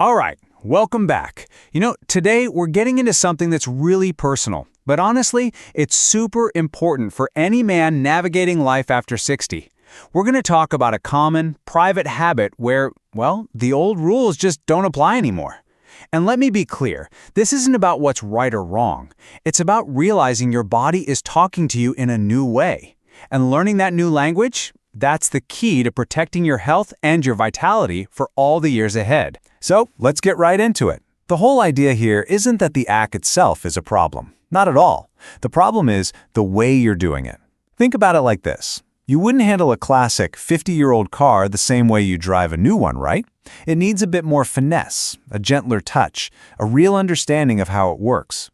All right, welcome back. Today we're getting into something that's really personal, but honestly, it's super important for any man navigating life after 60. We're going to talk about a common, private habit where, well, the old rules just don't apply anymore. And let me be clear, this isn't about what's right or wrong. It's about realizing your body is talking to you in a new way. And learning that new language, that's the key to protecting your health and your vitality for all the years ahead. So let's get right into it. The whole idea here isn't that the act itself is a problem. Not at all. The problem is the way you're doing it. Think about it like this. You wouldn't handle a classic 50-year-old car the same way you drive a new one, right? It needs a bit more finesse, a gentler touch, a real understanding of how it works.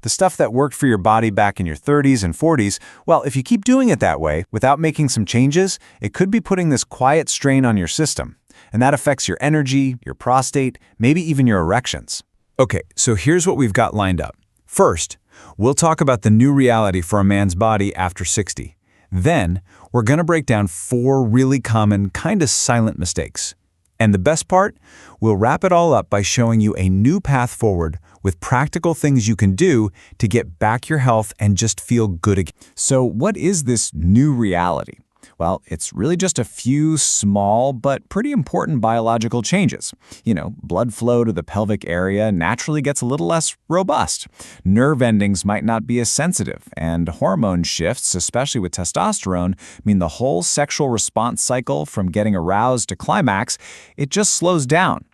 The stuff that worked for your body back in your 30s and 40s, well, if you keep doing it that way without making some changes, it could be putting this quiet strain on your system. And that affects your energy, your prostate, maybe even your erections. Okay, so here's what we've got lined up. First, we'll talk about the new reality for a man's body after 60. Then, we're going to break down 4 really common, kind of silent mistakes. And the best part, we'll wrap it all up by showing you a new path forward with practical things you can do to get back your health and just feel good again. So what is this new reality? Well, it's really just a few small but pretty important biological changes. Blood flow to the pelvic area naturally gets a little less robust. Nerve endings might not be as sensitive, and hormone shifts, especially with testosterone, mean the whole sexual response cycle from getting aroused to climax, it just slows down.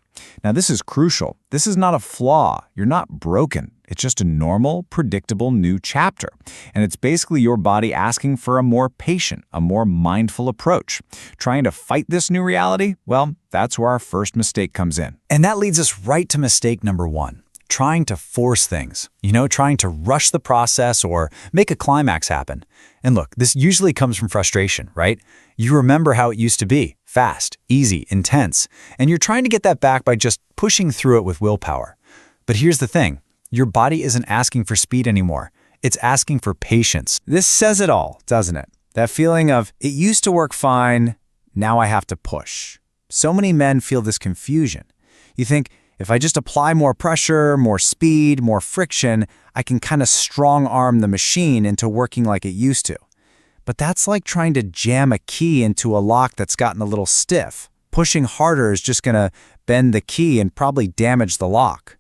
Now, this is crucial. This is not a flaw. You're not broken. It's just a normal, predictable new chapter. And it's basically your body asking for a more patient, a more mindful approach. Trying to fight this new reality? Well, that's where our first mistake comes in. And that leads us right to mistake number 1. Trying to force things. Trying to rush the process or make a climax happen. And look, this usually comes from frustration, right? You remember how it used to be. Fast, easy, intense. And you're trying to get that back by just pushing through it with willpower. But here's the thing. Your body isn't asking for speed anymore. It's asking for patience. This says it all, doesn't it? That feeling of, it used to work fine, now I have to push. So many men feel this confusion. You think, if I just apply more pressure, more speed, more friction, I can kind of strong-arm the machine into working like it used to. But that's like trying to jam a key into a lock that's gotten a little stiff. Pushing harder is just going to bend the key and probably damage the lock.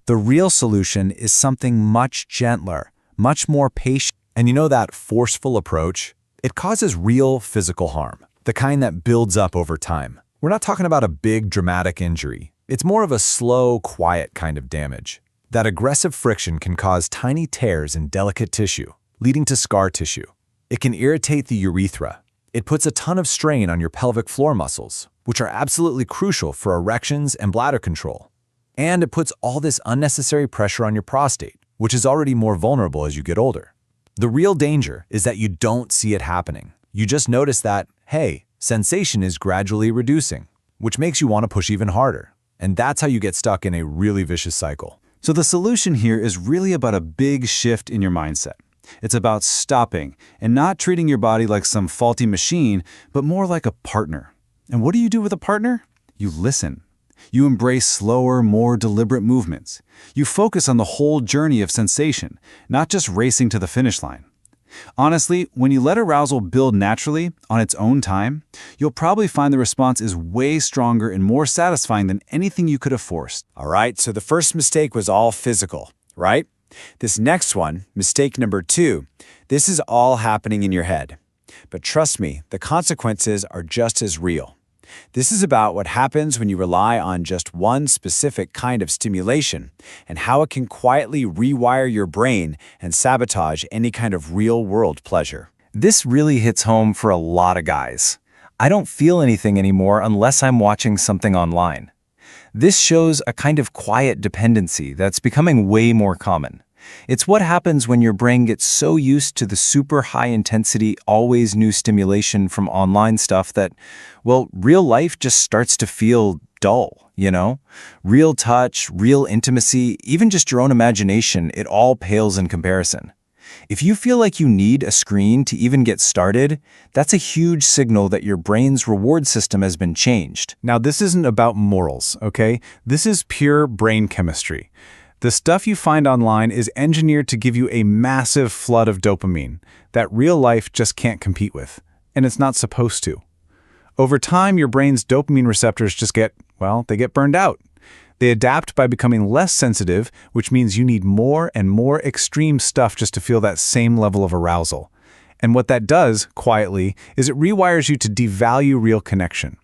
The real solution is something much gentler, much more patient. And that forceful approach, it causes real physical harm, the kind that builds up over time. We're not talking about a big dramatic injury. It's more of a slow, quiet kind of damage. That aggressive friction can cause tiny tears in delicate tissue, leading to scar tissue. It can irritate the urethra. It puts a ton of strain on your pelvic floor muscles, which are absolutely crucial for erections and bladder control. And it puts all this unnecessary pressure on your prostate, which is already more vulnerable as you get older. The real danger is that you don't see it happening. You just notice that, hey, sensation is gradually reducing, which makes you want to push even harder. And that's how you get stuck in a really vicious cycle. So the solution here is really about a big shift in your mindset. It's about stopping and not treating your body like some faulty machine, but more like a partner. And what do you do with a partner? You listen. You embrace slower, more deliberate movements. You focus on the whole journey of sensation, not just racing to the finish line. Honestly, when you let arousal build naturally, on its own time, you'll probably find the response is way stronger and more satisfying than anything you could have forced. All right, so the first mistake was all physical, right? This next one, mistake number 2, this is all happening in your head. But trust me, the consequences are just as real. This is about what happens when you rely on just one specific kind of stimulation and how it can quietly rewire your brain and sabotage any kind of real-world pleasure. This really hits home for a lot of guys. I don't feel anything anymore unless I'm watching something online. This shows a kind of quiet dependency that's becoming way more common. It's what happens when your brain gets so used to the super high-intensity, always new stimulation from online stuff that, well, real life just starts to feel dull, Real touch, real intimacy, even just your own imagination, it all pales in comparison. If you feel like you need a screen to even get started, that's a huge signal that your brain's reward system has been changed. Now, this isn't about morals, okay? This is pure brain chemistry. The stuff you find online is engineered to give you a massive flood of dopamine that real life just can't compete with, and it's not supposed to. Over time, your brain's dopamine receptors just get burned out. They adapt by becoming less sensitive, which means you need more and more extreme stuff just to feel that same level of arousal. And what that does, quietly, is it rewires you to devalue real connection.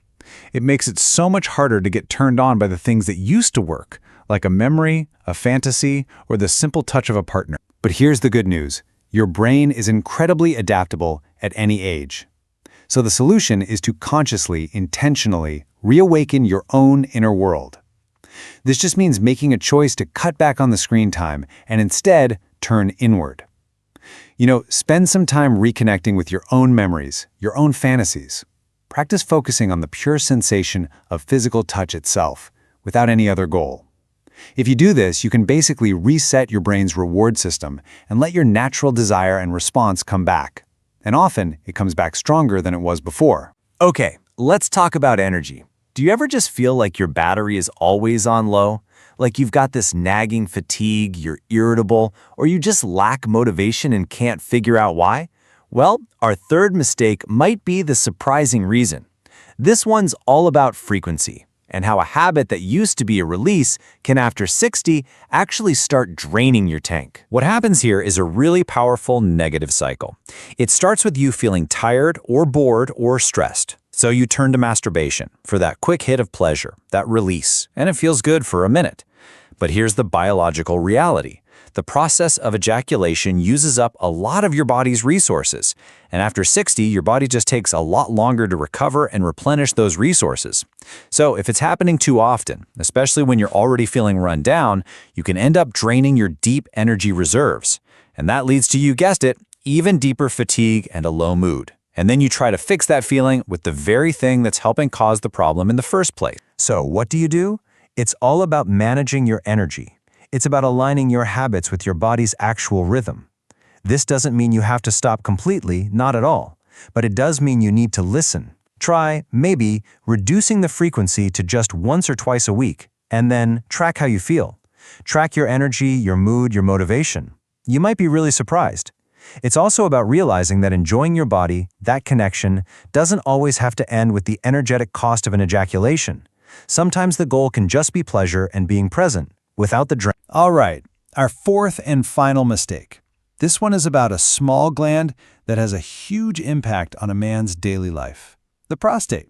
It makes it so much harder to get turned on by the things that used to work, like a memory, a fantasy, or the simple touch of a partner. But here's the good news. Your brain is incredibly adaptable at any age. So the solution is to consciously, intentionally reawaken your own inner world. This just means making a choice to cut back on the screen time and instead turn inward. Spend some time reconnecting with your own memories, your own fantasies. Practice focusing on the pure sensation of physical touch itself, without any other goal. If you do this, you can basically reset your brain's reward system and let your natural desire and response come back. And often, it comes back stronger than it was before. Okay, let's talk about energy. Do you ever just feel like your battery is always on low? Like you've got this nagging fatigue, you're irritable, or you just lack motivation and can't figure out why? Well, our third mistake might be the surprising reason. This one's all about frequency, and how a habit that used to be a release can, after 60, actually start draining your tank. What happens here is a really powerful negative cycle. It starts with you feeling tired or bored or stressed. So you turn to masturbation for that quick hit of pleasure, that release, and it feels good for a minute. But here's the biological reality. The process of ejaculation uses up a lot of your body's resources, and after 60, your body just takes a lot longer to recover and replenish those resources. So if it's happening too often, especially when you're already feeling run down, you can end up draining your deep energy reserves. And that leads to, you guessed it, even deeper fatigue and a low mood. And then you try to fix that feeling with the very thing that's helping cause the problem in the first place. So what do? It's all about managing your energy. It's about aligning your habits with your body's actual rhythm. This doesn't mean you have to stop completely, not at all. But it does mean you need to listen. Try, maybe, reducing the frequency to just once or twice a week, and then track how you feel. Track your energy, your mood, your motivation. You might be really surprised. It's also about realizing that enjoying your body, that connection, doesn't always have to end with the energetic cost of an ejaculation. Sometimes the goal can just be pleasure and being present, without the drain. All right, our fourth and final mistake. This one is about a small gland that has a huge impact on a man's daily life. The prostate.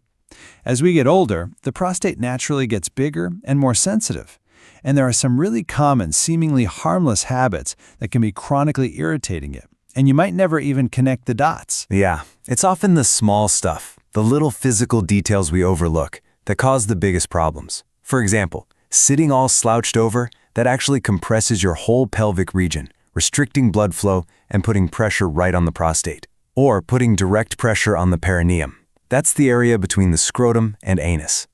As we get older, the prostate naturally gets bigger and more sensitive. And there are some really common, seemingly harmless habits that can be chronically irritating it. And you might never even connect the dots. Yeah, it's often the small stuff, the little physical details we overlook, that cause the biggest problems. For example, sitting all slouched over, that actually compresses your whole pelvic region, restricting blood flow and putting pressure right on the prostate. Or putting direct pressure on the perineum. That's the area between the scrotum and anus.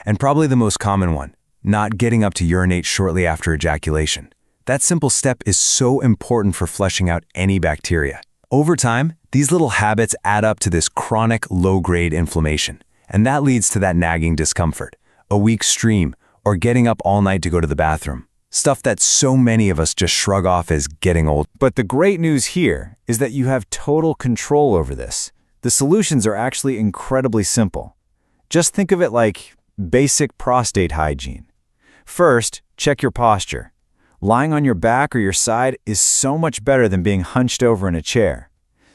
And probably the most common one, not getting up to urinate shortly after ejaculation. That simple step is so important for flushing out any bacteria. Over time, these little habits add up to this chronic low-grade inflammation, and that leads to that nagging discomfort, a weak stream, or getting up all night to go to the bathroom. Stuff that so many of us just shrug off as getting old. But the great news here is that you have total control over this. The solutions are actually incredibly simple. Just think of it like basic prostate hygiene. First, check your posture. Lying on your back or your side is so much better than being hunched over in a chair.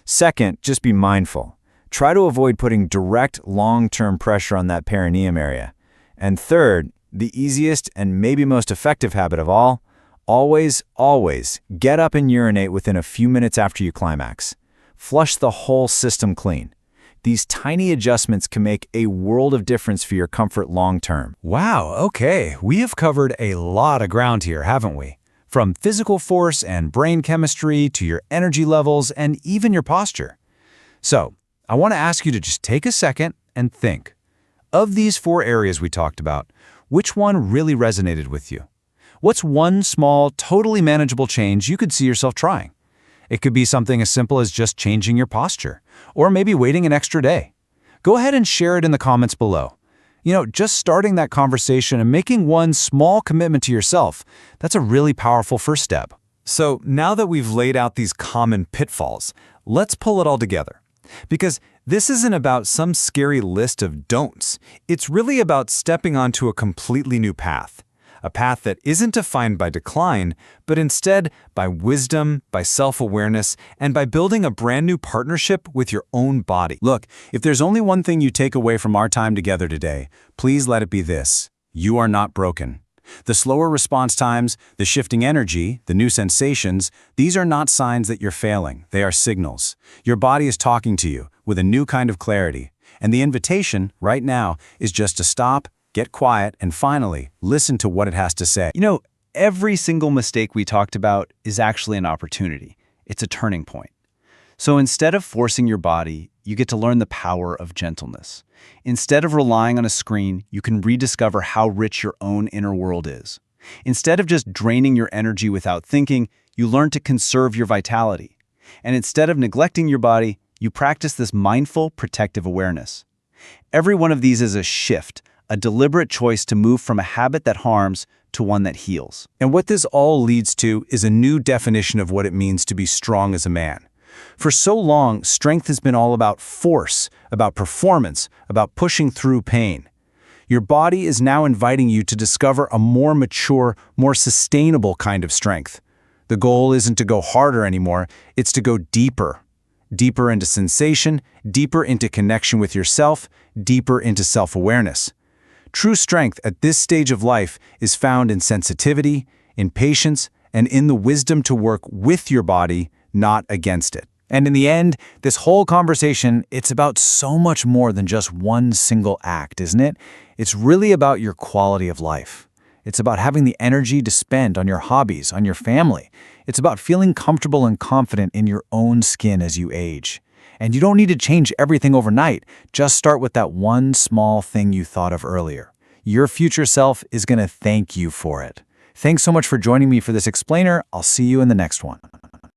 Second, just be mindful. Try to avoid putting direct, long-term pressure on that perineum area. And third, the easiest and maybe most effective habit of all, always get up and urinate within a few minutes after you climax. Flush the whole system clean. These tiny adjustments can make a world of difference for your comfort long-term. Wow, okay, we have covered a lot of ground here, haven't we? From physical force and brain chemistry to your energy levels and even your posture. So, I want to ask you to just take a second and think. Of these 4 areas we talked about, which one really resonated with you? What's one small, totally manageable change you could see yourself trying? It could be something as simple as just changing your posture, or maybe waiting an extra day. Go ahead and share it in the comments below. Just starting that conversation and making one small commitment to yourself, that's a really powerful first step. So now that we've laid out these common pitfalls, let's pull it all together. Because this isn't about some scary list of don'ts. It's really about stepping onto a completely new path. A path that isn't defined by decline, but instead by wisdom, by self-awareness, and by building a brand new partnership with your own body. Look, if there's only one thing you take away from our time together today, please let it be this: you are not broken. The slower response times, the shifting energy, the new sensations, these are not signs that you're failing. They are signals. Your body is talking to you with a new kind of clarity. And the invitation, right now, is just to stop, get quiet, and finally, listen to what it has to say. Every single mistake we talked about is actually an opportunity. It's a turning point. So instead of forcing your body, you get to learn the power of gentleness. Instead of relying on a screen, you can rediscover how rich your own inner world is. Instead of just draining your energy without thinking, you learn to conserve your vitality. And instead of neglecting your body, you practice this mindful, protective awareness. Every one of these is a shift, a deliberate choice to move from a habit that harms to one that heals. And what this all leads to is a new definition of what it means to be strong as a man. For so long, strength has been all about force, about performance, about pushing through pain. Your body is now inviting you to discover a more mature, more sustainable kind of strength. The goal isn't to go harder anymore, it's to go deeper. Deeper into sensation, deeper into connection with yourself, deeper into self-awareness. True strength at this stage of life is found in sensitivity, in patience, and in the wisdom to work with your body, not against it. And in the end, this whole conversation, it's about so much more than just one single act, isn't it? It's really about your quality of life. It's about having the energy to spend on your hobbies, on your family. It's about feeling comfortable and confident in your own skin as you age. And you don't need to change everything overnight. Just start with that one small thing you thought of earlier. Your future self is going to thank you for it. Thanks so much for joining me for this explainer. I'll see you in the next one.